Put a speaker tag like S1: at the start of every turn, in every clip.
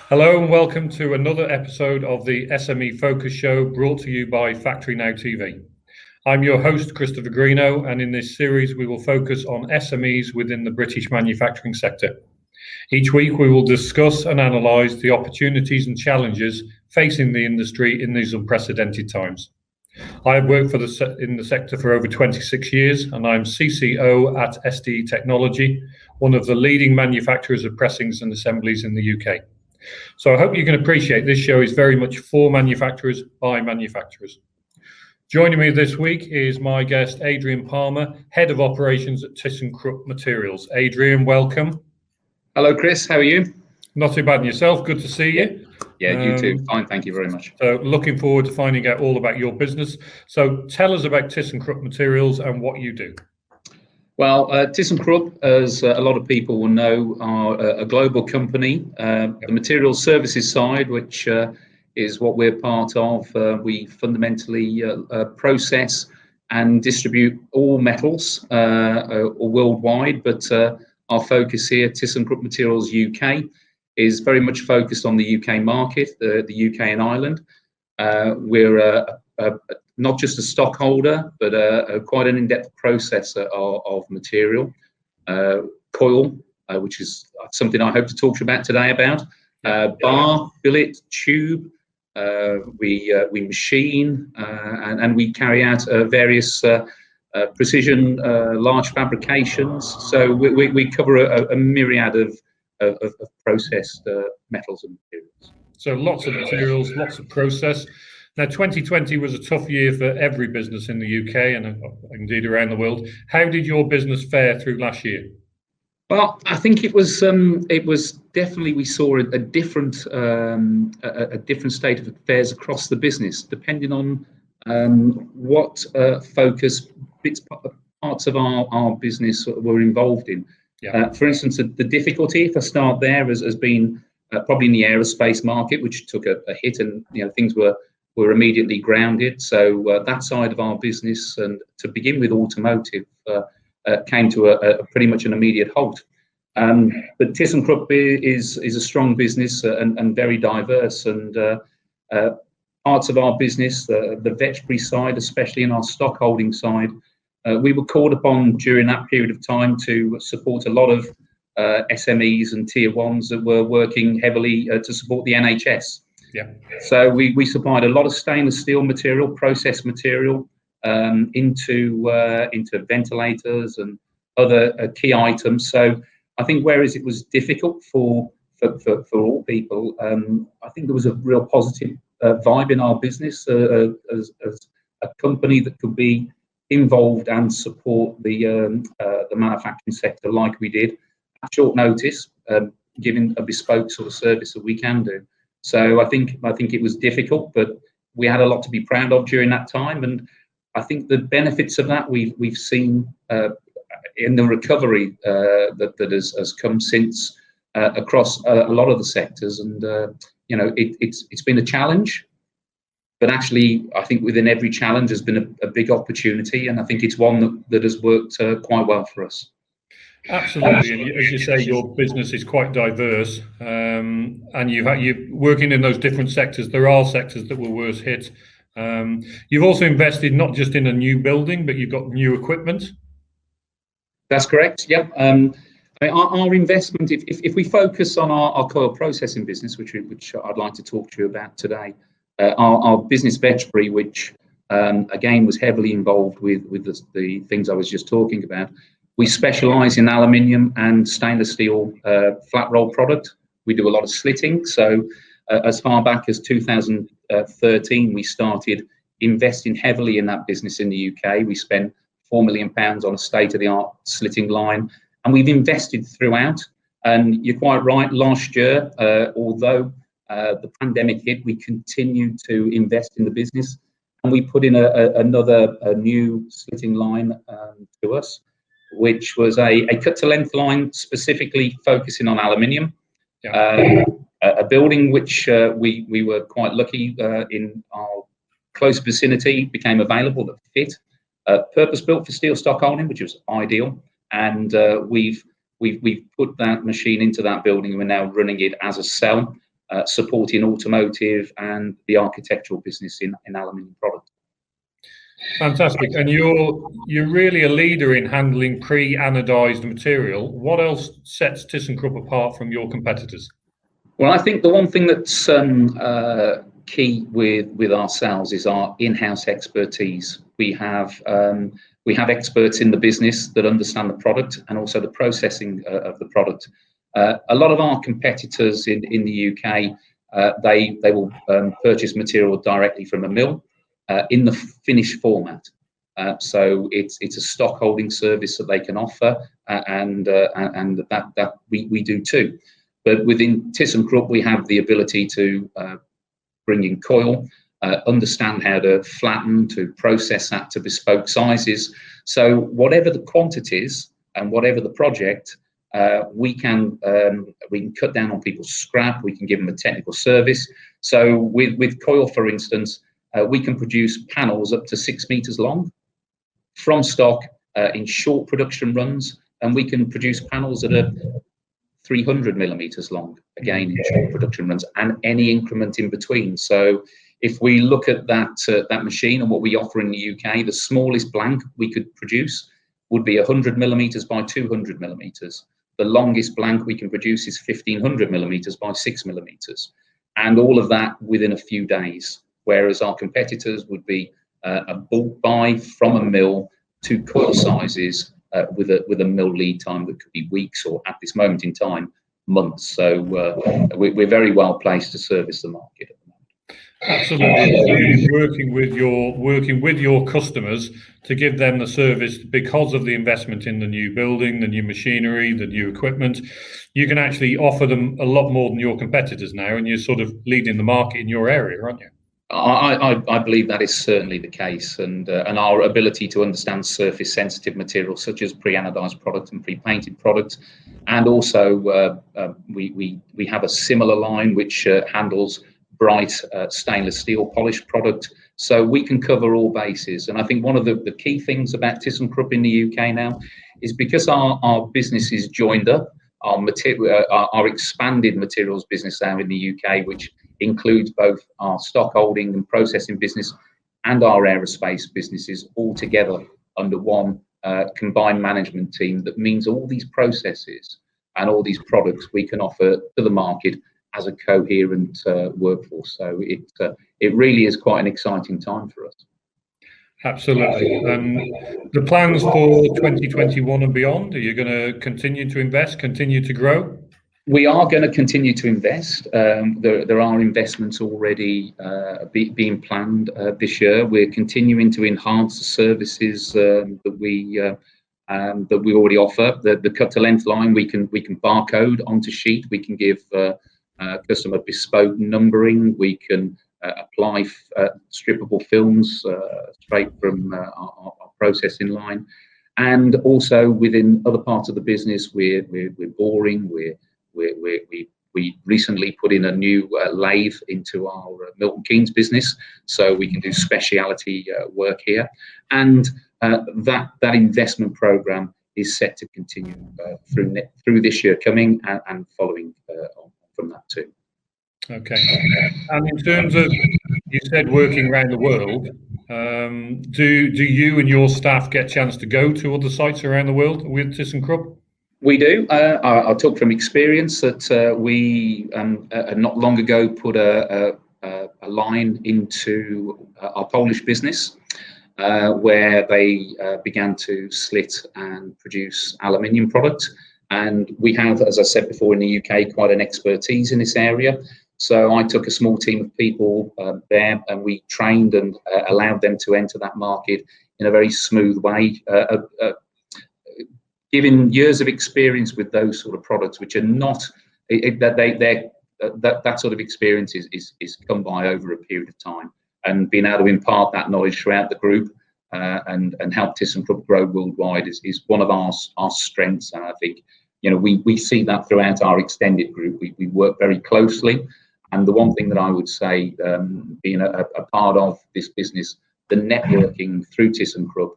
S1: Hello and welcome to another episode of the SMEFocus show brought to you by FactoryNOW TV. I'm your host, Chris Greenough, and in this series we will focus on SMEs within the British manufacturing sector. Each week we will discuss and analyse the opportunities and challenges facing the industry in these unprecedented times. I have worked in the sector for over 26 years and I'm CCO at SDE Technology, one of the leading manufacturers of pressings and assemblies in the UK. So I hope you can appreciate this show is very much for manufacturers by manufacturers. Joining me this week is my guest, Adrian Palmer, Head of Operations at Thyssenkrupp Materials. Adrian, welcome.
S2: Hello, Chris. How are you?
S1: Not too bad. And yourself? Good to see you.
S2: Yeah, you too. Fine. Thank you very much.
S1: So looking forward to finding out all about your business. So tell us about Thyssenkrupp Materials and what you do.
S2: Well, Thyssenkrupp, as a lot of people will know, are a global company. The materials services side, which is what we're part of, we fundamentally process and distribute all metals worldwide. But our focus here, Thyssenkrupp Materials UK, is very much focused on the UK market, the UK and Ireland. We're not just a stockholder, but quite an in-depth processor of material, coil, which is something I hope to talk to you about today about, bar, billet, tube. We machine and we carry out various precision large fabrications. So we cover a myriad of processed metals and materials.
S1: So lots of materials, lots of process. Now, 2020 was a tough year for every business in the UK and indeed around the world. How did your business fare through last year?
S2: Well, I think it was definitely, we saw a different state of affairs across the business, depending on what focus parts of our business were involved in. Yeah. For instance, the difficulty, if I start there, has been probably in the aerospace market, which took a hit, and things were immediately grounded. So that side of our business, and to begin with automotive, came to a pretty much an immediate halt. But Thyssenkrupp is a strong business and very diverse, and parts of our business, the veterinary side, especially in our stock holding side, we were called upon during that period of time to support a lot of SMEs and tier ones that were working heavily to support the NHS. Yeah. So we supplied a lot of stainless steel material, processed material, into ventilators and other key items. So I think whereas it was difficult for all people, I think there was a real positive vibe in our business as a company that could be involved and support the manufacturing sector like we did at short notice, giving a bespoke sort of service that we can do. So I think it was difficult, but we had a lot to be proud of during that time, and I think the benefits of that we've seen in the recovery that has come since across a lot of the sectors, and it's been a challenge, but actually I think within every challenge has been a big opportunity, and I think it's one that has worked quite well for us.
S1: Absolutely, and as you say, your business is quite diverse, and you're working in those different sectors. There are sectors that were worse hit. You've also invested not just in a new building, but you've got new equipment.
S2: That's correct. Yep. Our investment, if we focus on our coil processing business, which I'd like to talk to you about today, our business veterinary, which again was heavily involved with the things I was just talking about. We specialise in aluminium and stainless steel flat roll product. We do a lot of slitting. So as far back as 2013, we started investing heavily in that business in the UK. We spent £4 million on a state-of-the-art slitting line, and we've invested throughout. And you're quite right, last year, although the pandemic hit, we continued to invest in the business, and we put in a new slitting line to us, which was a cut-to-length line specifically focusing on aluminium. Yeah. A building which we were quite lucky in our close vicinity became available that fit, purpose-built for steel stock holding, which was ideal. And we've put that machine into that building, and we're now running it as a cell. supporting automotive and the architectural business in aluminium products.
S1: Fantastic. And you're really a leader in handling pre-anodized material. What else sets Thyssenkrupp apart from your competitors?
S2: Well, I think the one thing that's key with ourselves is our in-house expertise. We have experts in the business that understand the product and also the processing of the product. A lot of our competitors in the UK, they will purchase material directly from a mill in the finished format. So it's a stock holding service that they can offer, and that we do too. But within Thyssenkrupp, we have the ability to bring in coil, understand how to flatten, to process that to bespoke sizes. So whatever the quantities and whatever the project, we can cut down on people's scrap. We can give them a technical service. So with coil, for instance, we can produce panels up to 6 meters long from stock in short production runs, and we can produce panels that are 300 millimeters long, again in short production runs, and any increment in between. So if we look at that machine and what we offer in the UK, the smallest blank we could produce would be 100 millimeters by 200 millimeters. The longest blank we can produce is 1500 millimeters by 6 millimeters, and all of that within a few days. Whereas our competitors would be a bulk buy from a mill to coil sizes with a mill lead time that could be weeks, or at this moment in time, months. So we're very well placed to service the market at the moment.
S1: Absolutely, it's really working with your customers to give them the service because of the investment in the new building, the new machinery, the new equipment. You can actually offer them a lot more than your competitors now, and you're sort of leading the market in your area, aren't you?
S2: I believe that is certainly the case, and our ability to understand surface sensitive materials such as pre-anodized product and pre-painted product, and also we have a similar line which handles bright stainless steel polished product, so we can cover all bases. And I think one of the key things about Thyssenkrupp in the UK now is because our business is joined up, our expanded materials business now in the UK, which includes both our stock holding and processing business and our aerospace businesses all together under one combined management team. That means all these processes and all these products we can offer to the market as a coherent workforce. So it really is quite an exciting time for us.
S1: Absolutely. The plans for 2021 and beyond, are you going to continue to invest, continue to grow?
S2: We are going to continue to invest. There are investments already being planned this year. We're continuing to enhance the services that we already offer. The cut to length line, we can barcode onto sheet. We can give customer bespoke numbering. We can apply strippable films straight from our processing line. And also within other parts of the business, we're boring. We recently put in a new lathe into our Milton Keynes business, so we can do speciality work here. And that investment program is set to continue through this year coming and following on from that too.
S1: Okay. And in terms of, you said working around the world, do you and your staff get a chance to go to other sites around the world with Thyssenkrupp?
S2: We do. I'll talk from experience that we not long ago put a line into our Polish business where they began to slit and produce aluminium product. And we have, as I said before, in the UK, quite an expertise in this area. So I took a small team of people there, and we trained and allowed them to enter that market in a very smooth way. Given years of experience with those sort of products, which are not that sort of experience is come by over a period of time, and being able to impart that knowledge throughout the group and help Thyssenkrupp grow worldwide is one of our strengths. And I think we see that throughout our extended group. We work very closely, and the one thing that I would say, being a part of this business, the networking through Thyssenkrupp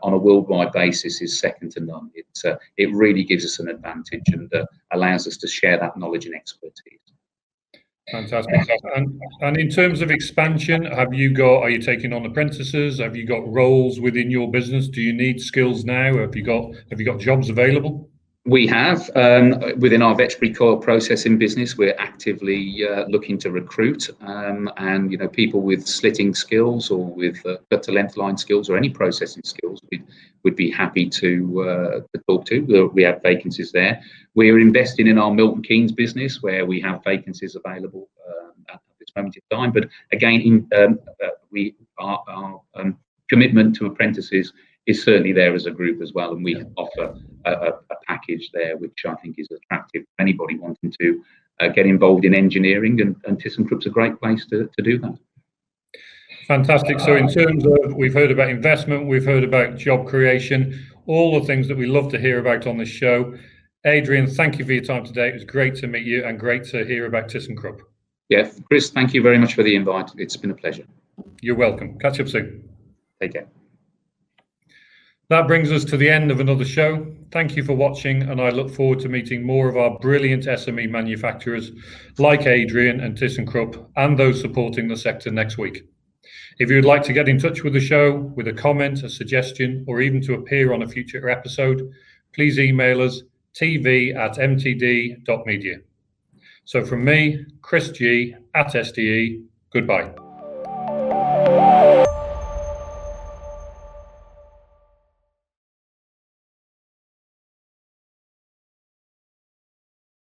S2: on a worldwide basis is second to none. It really gives us an advantage and allows us to share that knowledge and expertise.
S1: Fantastic. And in terms of expansion, are you taking on apprentices? Have you got roles within your business? Do you need skills now? Have you got jobs available?
S2: We have, within our veterinary coil processing business, we're actively looking to recruit, and people with slitting skills or with cut length line skills or any processing skills, we'd be happy to talk to. We have vacancies there. We're investing in our Milton Keynes business, where we have vacancies available at this moment in time. But again, our commitment to apprentices is certainly there as a group as well, and we offer a package there which I think is attractive for anybody wanting to get involved in engineering, and Thyssenkrupp's a great place to do that.
S1: Fantastic. So in terms of, we've heard about investment, we've heard about job creation, all the things that we love to hear about on this show. Adrian, thank you for your time today. It was great to meet you and great to hear about Thyssenkrupp.
S2: Yeah, Chris, thank you very much for the invite. It's been a pleasure.
S1: You're welcome. Catch up soon.
S2: Take care.
S1: That brings us to the end of another show. Thank you for watching, and I look forward to meeting more of our brilliant SME manufacturers like Adrian and Thyssenkrupp, and those supporting the sector next week. If you would like to get in touch with the show with a comment, a suggestion, or even to appear on a future episode, please email us tv@mtd.media. So from me, Chris G @SDE, goodbye.